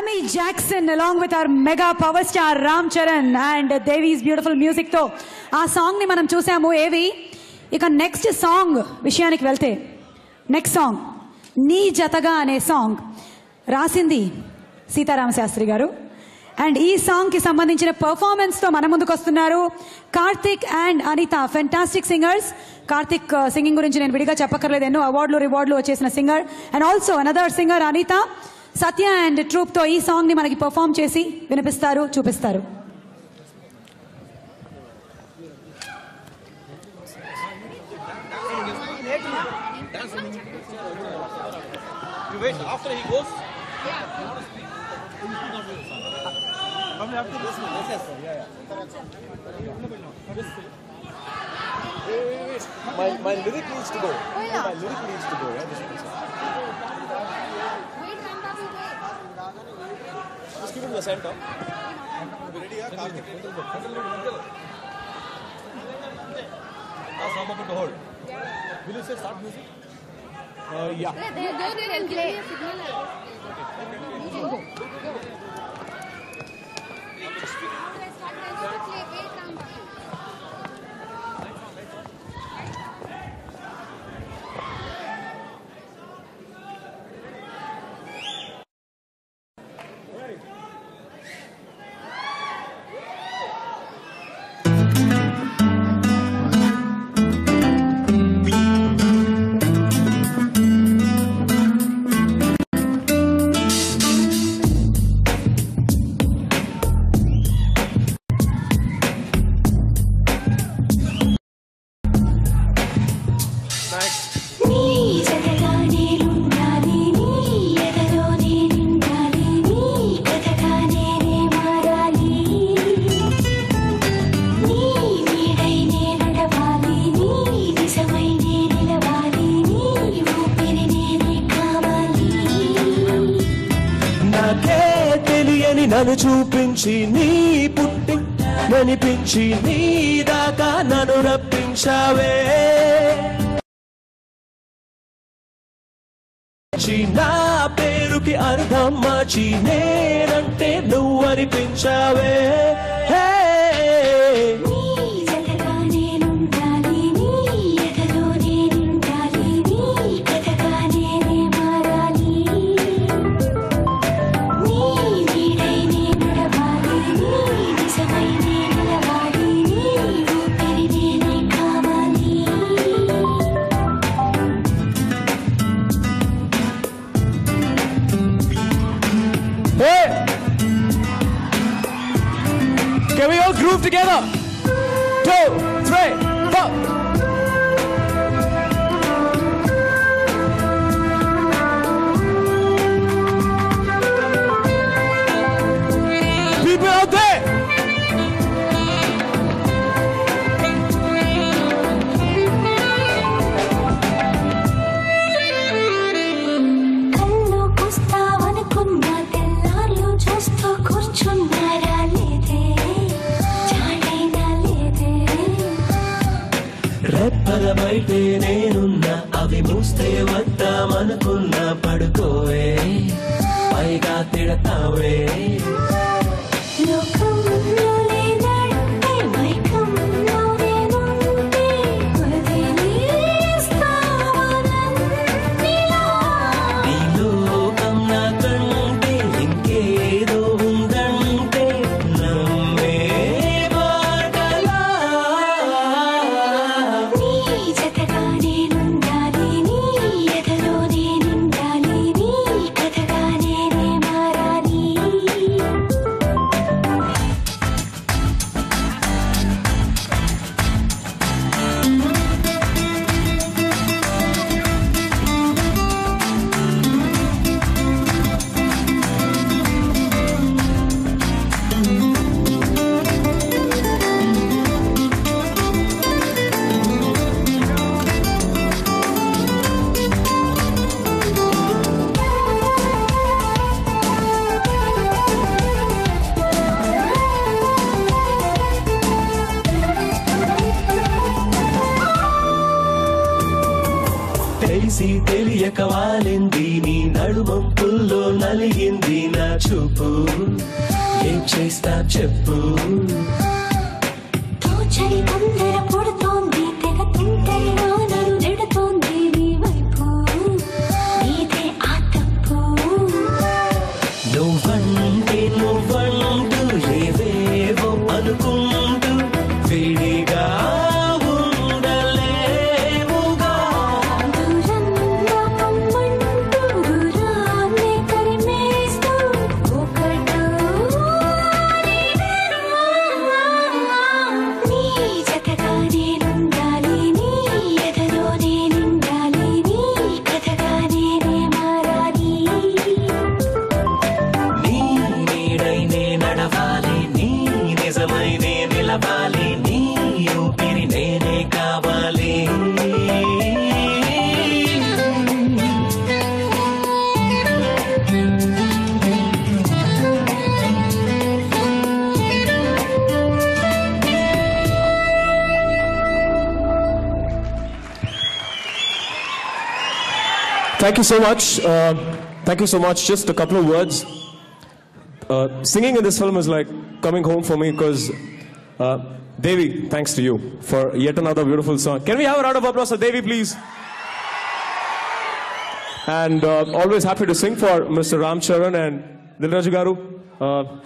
Sammy Jackson along with our mega power star Ram Charan and Devi's beautiful music తో ఆ song ని మనం చూసాము ఏవి. ఇక నెక్స్ట్ సాంగ్ విషయానికి వెళ్తే నెక్స్ట్ సాంగ్ నీ జతగా అనే సాంగ్ రాసింది సీతారామ శాస్త్రి గారు. అండ్ ఈ సాంగ్ కి సంబంధించిన పర్ఫార్మెన్స్ తో మన ముందుకు వస్తున్నారు Karthik and Anitha, fantastic singers. Karthik singing గురించి నేను విడిగా చెప్పక్కర్లేదు, ఎన్నో అవార్డులు రివార్డులు వచ్చేసిన singer. And also another singer Anitha Satya and troupe తో ఈ సాంగ్ ని మనకి పర్ఫార్మ్ చేసి వినిపిస్తారు, చూపిస్తారు. My lyric needs to go. My lyric needs to go. Just keep it in the center. Be ready, yeah? Karthik. Ask Rama to hold. Will you say start music? Yeah. They'll play a signal. Go. నన్ను చూపించి నీ పుట్టి ననిపించి నీ దాకా నన్ను రప్పించావే. నా పేరుకి అర్థం మార్చి నేనంటే నువ్వు అనిపించావే. Can we all groove together? 2, 3, 4. People out there. రెప్పలమైతే నేనున్నా అవి మూస్తే వద్దామనుకున్నా పడుకోవే పైగా తిడతావే. తెలిసి తెలియక వాలింది నీ నడుమంపుల్లో నలిగింది నా చూపు ఏం చేస్తా చెప్పు తోచని తొందర పుడుతోంది తెగ తుంటరిలో నన్ను నెడుతోంది నీ వైపు నీదే ఆ తప్పు నువ్వంటే నువ్వంటూ ఏవేవో అనుకుంటూ విడిగా ఉండలేవుగా దూరంగా పొమ్మంటూ దూరాన్నే తరిమేస్తూ ఒకటో నీ జతగా నేనుండాలి నీ ఎదలో నేనుండాలి నీ కథగా నేనే మారాలి నీ నీడై నే నడవాలి నీ నిజమై నే నిలవాలి నీ ఊపిరి నేనే కావాలి Thank you so much. Thank you so much. Just a couple of words. Singing in this film is like coming home for me because Devi, thanks to you for yet another beautiful song. Can we have a round of applause for Devi, please? And always happy to sing for Mr. Ram Charan and Dilraju Garu.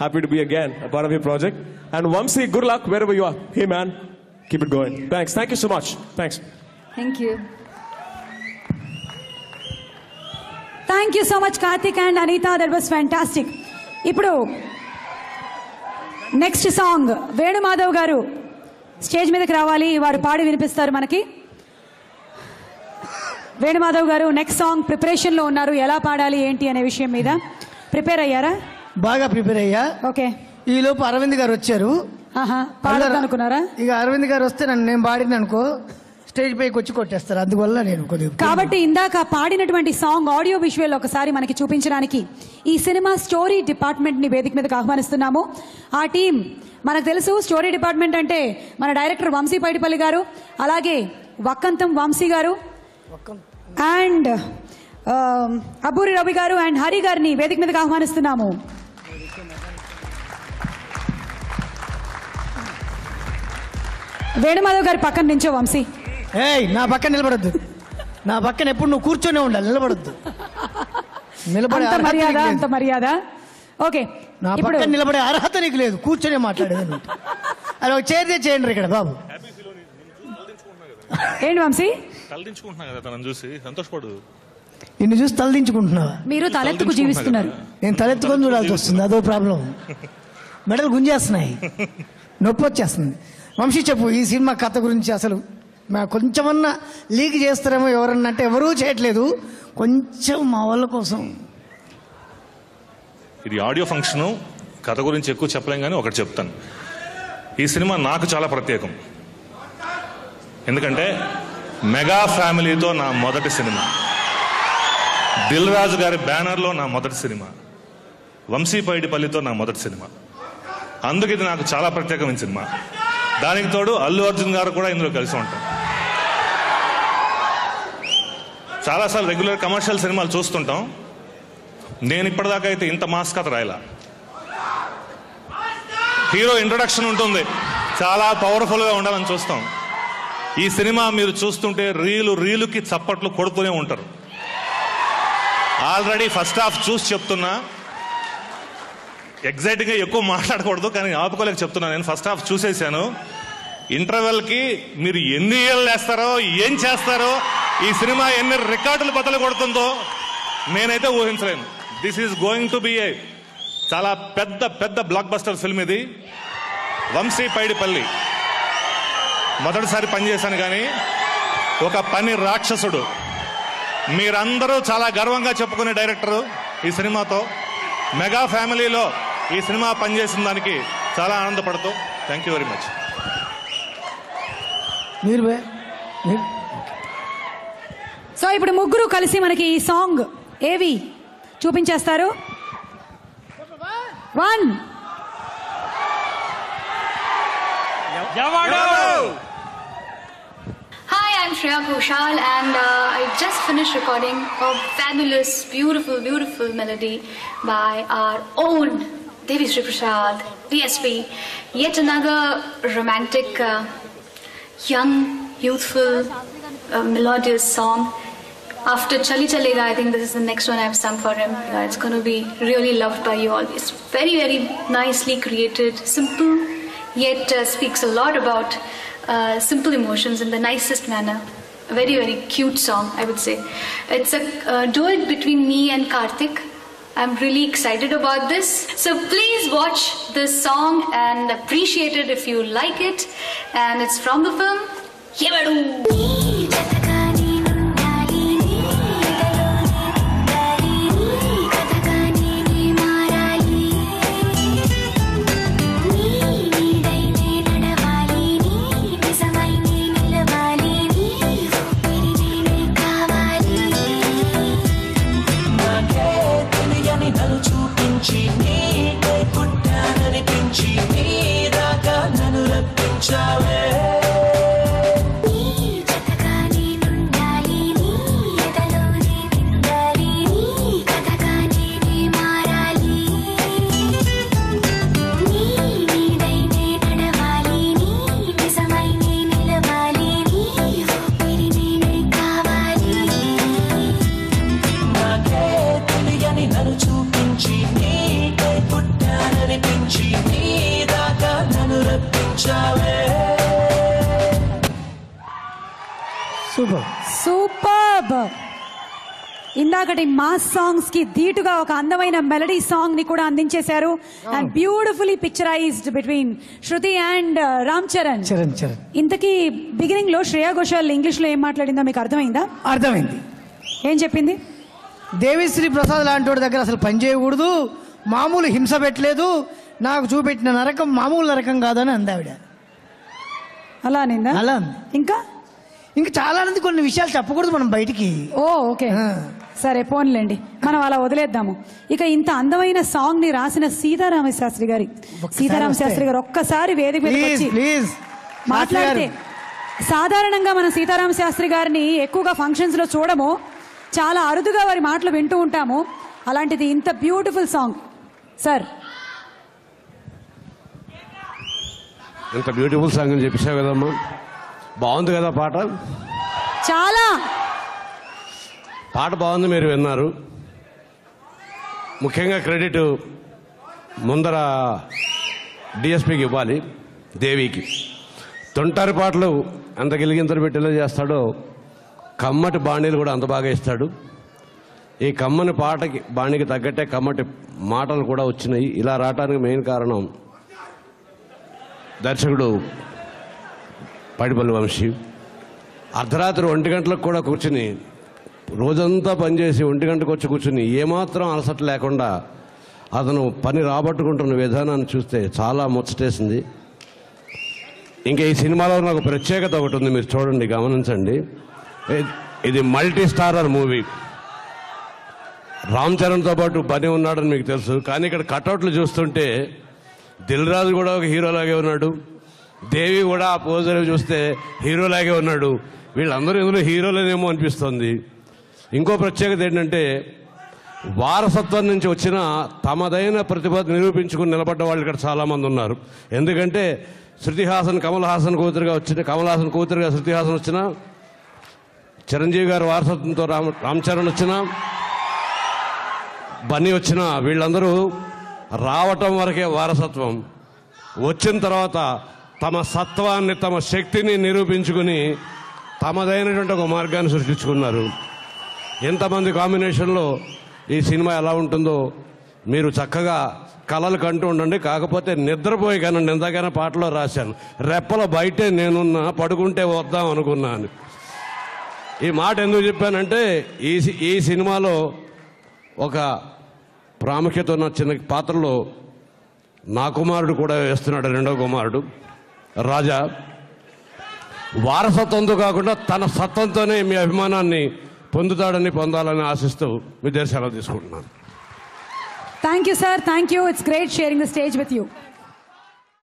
Happy to be again a part of your project. And Vamsi, good luck wherever you are. Hey man, keep it going. Thanks. Thank you so much. Thanks. Thank you thank you so much Karthik and Anitha that was fantastic. ఇప్పుడు next song Venumadhav garu stage మీదకి రావాలి, వారు పాడి వినిపిస్తారు మనకి. వేణుమాధవ్ గారు next song ప్రిపరేషన్లో ఉన్నారు, ఎలా పాడాలి ఏంటి అనే విషయం మీద ప్రిపేర్ అయ్యారా? బాగా ప్రిపేర్ అయ్యా. ఓకే, ఈ లోపు అరవింద్ గారు వచ్చారు. పాడాలనుకున్నారా? ఇక అరవింద్ గారు వస్తే నేను పాడింది అనుకో స్టేజ్ పైకి వచ్చి కొట్టేస్తారు, అందువల్ల నేను కొద్దిగా. కాబట్టి ఇందాక పాడినటువంటి సాంగ్ ఆడియో విజువల్ ఒకసారి మనకి చూపించడానికి ఈ సినిమా స్టోరీ డిపార్ట్మెంట్ ని వేదిక మీదకి ఆహ్వానిస్తున్నాము. ఆ టీం మనకు తెలుసు, స్టోరీ డిపార్ట్మెంట్ అంటే మన డైరెక్టర్ వంశీ పైడిపల్లి గారు, అలాగే వక్కంతం వంశీ గారు అండ్ అబ్బూరి రవి గారు అండ్ హరి గారిని వేదిక మీదకి ఆహ్వానిస్తున్నాము. వేణుమాధవ్ గారి పక్కన నుంచో వంశీ. నా పక్కన నిలబడద్దు, నా పక్కన ఎప్పుడు నువ్వు కూర్చొని ఉండాలి, నిలబడద్దు. అంత మర్యాద. ఓకే, నా పక్కన నిలబడే అర్హత నీకు లేదు, కూర్చొని మాట్లాడేది. అది ఒక చేరితే చేయండి ఇక్కడ బాబు. ఏంటి వంశీ చూసి సంతోషపడు, నిన్ను చూసి తలదించుకుంటున్నావా? మీరు తలెత్తుకు జీవిస్తున్నారు, నేను తలెత్తుకొని చూడాల్సి వస్తుంది, అదో ప్రాబ్లం. మెడలు గుంజేస్తున్నాయి, నొప్పి వచ్చేస్తుంది. వంశీ చెప్పు, ఈ సినిమా కథ గురించి అసలు కొంచెమన్నా లీక్ చేస్తారేమో ఎవరన్నా అంటే ఎవరూ చేయట్లేదు, కొంచెం మా వాళ్ళ కోసం. ఇది ఆడియో ఫంక్షను, కథ గురించి ఎక్కువ చెప్పలేం కానీ ఒకటి చెప్తాను. ఈ సినిమా నాకు చాలా ప్రత్యేకం, ఎందుకంటే మెగా ఫ్యామిలీతో నా మొదటి సినిమా, దిల్ రాజు గారి బ్యానర్లో నా మొదటి సినిమా, వంశీ పైడిపల్లితో నా మొదటి సినిమా. అందుకు ఇది నాకు చాలా ప్రత్యేకమైన సినిమా. దానికి తోడు అల్లు అర్జున్ గారు కూడా ఇందులో కలిసి ఉంటాం. చాలాసార్లు రెగ్యులర్ కమర్షియల్ సినిమాలు చూస్తుంటాం, నేను ఇప్పటిదాకా అయితే ఇంత మాస్ కథ రాయలా. హీరో ఇంట్రొడక్షన్ ఉంటుంది, చాలా పవర్ఫుల్గా ఉండాలని చూస్తాం. ఈ సినిమా మీరు చూస్తుంటే రీలుకి చప్పట్లు కొడుతూనే ఉంటారు. ఆల్రెడీ ఫస్ట్ హాఫ్ చూసి చెప్తున్నా, ఎగ్జైటింగ్గా ఎక్కువ మాట్లాడకూడదు కానీ ఆపుకోలేక చెప్తున్నా. నేను ఫస్ట్ హాఫ్ చూసేసాను. ఇంటర్వెల్కి మీరు ఎన్ని ఏళ్ళు వేస్తారో, ఏం చేస్తారో, ఈ సినిమా ఎన్ని రికార్డులు బద్దలు కొడుతుందో నేనైతే ఊహించలేను. This is going to be a చాలా పెద్ద పెద్ద బ్లాక్ బస్టర్ ఫిల్మ్ ఇది. వంశీ పైడిపల్లి మొదటిసారి పనిచేశాను కానీ ఒక పని రాక్షసుడు. మీరందరూ చాలా గర్వంగా చెప్పుకునే డైరెక్టరు ఈ సినిమాతో. మెగా ఫ్యామిలీలో ఈ సినిమా పనిచేసిన దానికి చాలా ఆనందపడుతూ thank you very much. So ఇప్పుడు ముగ్గురు కలిసి మనకి ఈ సాంగ్ ఏవి చూపించేస్తారు. 1 Hi, I'm Shreya. Shreya Ghoshal, and I just finished recording a fabulous, beautiful, beautiful melody by our own Devi Sri Prasad, DSP. Yet another romantic, young, youthful, melodious song. After Chali Chalega, I think this is the next one I've sung for him. It's going to be really loved by you all. It's very, very nicely created, simple, yet speaks a lot about simple emotions in the nicest manner. A very, very cute song, I would say. It's a duet between me and Karthik. I'm really excited about this. So please watch this song and appreciate it if you like it. And it's from the film Yevadu. Superb. ఇందాకటి mass songs కి ధీటుగా ఒక అందమైన melody song ని కూడా అందించేశారు. And beautifully picturised between Shruti and Ram Charan. ఇంతకీ beginning లో శ్రేయా ఘోషాల్ ఇంగ్లీష్ లో ఏం మాట్లాడిందో మీకు అర్థమైందా? అర్థమైంది. ఏం చెప్పింది? దేవిశ్రీ ప్రసాద్ లాంటి వాడి దగ్గర అసలు పని చేయకూడదు, మామూలు హింస పెట్టలేదు, నాకు చూపెట్టిన నరకం మామూలు నరకం కాదని అందావిడ. అలా అనిందా? అలా ఇంకా చాలా మంది కొన్ని విషయాలు చెప్పకూడదు మనం బయటికి. ఓకే సరే పోన్లేండి, మనం అలా వదిలేద్దాము. ఇక ఇంత అందమైన సాంగ్ ని రాసిన సీతారామ శాస్త్రి గారు ఒక్కసారి వేదిక మీద వచ్చి మాట్లాడితే. సాధారణంగా మనం సీతారామ శాస్త్రి గారిని ఎక్కువగా ఫంక్షన్స్ లో చూడము, చాలా అరుదుగా వారి మాటలు వింటూ ఉంటాము. అలాంటిది ఇంత బ్యూటిఫుల్ సాంగ్. సార్ ఇంత బ్యూటిఫుల్ సాంగ్ అని చెప్పేసావు కదమ్మా, బాగుంది కదా పాట? చాలా పాట బాగుంది, మీరు విన్నారు. ముఖ్యంగా క్రెడిట్ ముందర డిఎస్పీకి ఇవ్వాలి, దేవికి. తొంటారి పాటలు అంత గిలిగింతలు పెట్టేలా చేస్తాడో కమ్మటి బాణీలు కూడా అంత బాగా ఇస్తాడు. ఈ కమ్మని పాటకి బాణీకి తగ్గట్టే కమ్మటి మాటలు కూడా వచ్చినాయి. ఇలా రావడానికి మెయిన్ కారణం దర్శకుడు పైడిపల్లి వంశీ. అర్ధరాత్రి 1 గంటలకు కూడా కూర్చుని, రోజంతా పనిచేసి 1 గంటకు వచ్చి కూర్చుని ఏమాత్రం అలసట లేకుండా అతను పని రాబట్టుకుంటున్న విధానాన్ని చూస్తే చాలా ముచ్చటేసింది. ఇంకా ఈ సినిమాలో నాకు ప్రత్యేకత ఒకటి ఉంది, మీరు చూడండి, గమనించండి. ఇది మల్టీ స్టారర్ మూవీ. రామ్ చరణ్తో పాటు బన్నీ ఉన్నాడని మీకు తెలుసు, కానీ ఇక్కడ కటౌట్లు చూస్తుంటే దిల్ రాజు కూడా ఒక హీరోలాగే ఉన్నాడు, దేవి కూడా ఆ పోజర్ చూస్తే హీరోలాగే ఉన్నాడు. వీళ్ళందరూ ఇందులో హీరోలేనేమో అనిపిస్తుంది. ఇంకో ప్రత్యేకత ఏంటంటే వారసత్వం నుంచి వచ్చిన తమదైన ప్రతిభ నిరూపించుకుని నిలబడ్డ వాళ్ళు ఇక్కడ చాలామంది ఉన్నారు. ఎందుకంటే శృతిహాసన్ కమల్ హాసన్ కూతురుగా శృతిహాసన్ వచ్చిన, చిరంజీవి గారి వారసత్వంతో రామ్ చరణ్ వచ్చిన, బన్నీ వచ్చిన, వీళ్ళందరూ రావటం వరకే వారసత్వం. వచ్చిన తర్వాత తమ సత్వాన్ని, తమ శక్తిని నిరూపించుకుని తమదైనటువంటి ఒక మార్గాన్ని సృష్టించుకున్నారు. ఎంతమంది కాంబినేషన్లో ఈ సినిమా ఎలా ఉంటుందో మీరు చక్కగా కలలు కంటూ ఉండండి. కాకపోతే నిద్రపోయి కానండి, ఎంతకైనా పాటలో రాశాను, రెప్పల బయటే నేనున్నా, పడుకుంటే వద్దాం అనుకున్నాను. ఈ మాట ఎందుకు చెప్పానంటే ఈ సినిమాలో ఒక ప్రాముఖ్యత ఉన్న చిన్న పాత్రలో నా కుమారుడు కూడా వేస్తున్నాడు, 2వ కుమారుడు రాజా. వారసత్వంతో కాకుండా తన సత్వంతోనే మీ అభిమానాన్ని పొందాలని ఆశిస్తూ మీ దగ్గర సెలవు తీసుకుంటున్నాను. Thank you sir, thank you. It's great sharing the stage with you.